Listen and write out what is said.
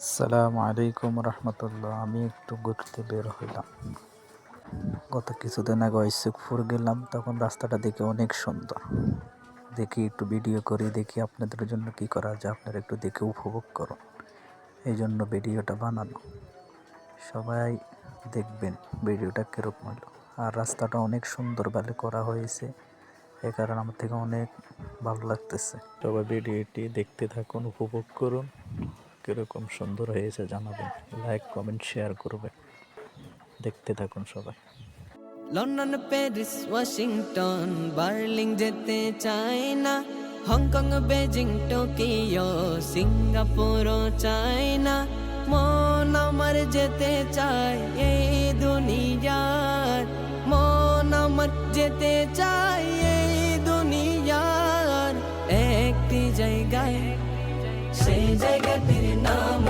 আসসালামু আলাইকুম রহমতুল্লাহ। আমি একটু ঘুরতে বের হইলাম। গত কিছুদিন আগে সুখপুর গেলাম, তখন রাস্তাটা দেখে অনেক সুন্দর। দেখি একটু ভিডিও করি, দেখি আপনাদের জন্য কি করা যায়, আপনারা একটু দেখে উপভোগ করুন। এই জন্য ভিডিওটা বানানো। সবাই দেখবেন ভিডিওটা কীরকম হলো। আর রাস্তাটা অনেক সুন্দরভাবে করা হয়েছে, এ কারণে আমার থেকে অনেক ভালো লাগতেছে। সবাই ভিডিওটি দেখতে থাকুন, উপভোগ করুন। কীরকম সুন্দর হয়েছে জানাবেন, লাইক কমেন্ট শেয়ার করবেন। দেখতে থাকুন সবাই। লন্ডন, প্যারিস, ওয়াশিংটন, বার্লিন যেতে চাই না, হংকং, বেজিং, টোকিও, সিঙ্গাপুরও চাই না। মন আমার যেতে চায় এই দুনিয়ার, মন আমার যেতে চায় এই দুনিয়ার একটি জায়গায়, সেই জায়গাটির নাম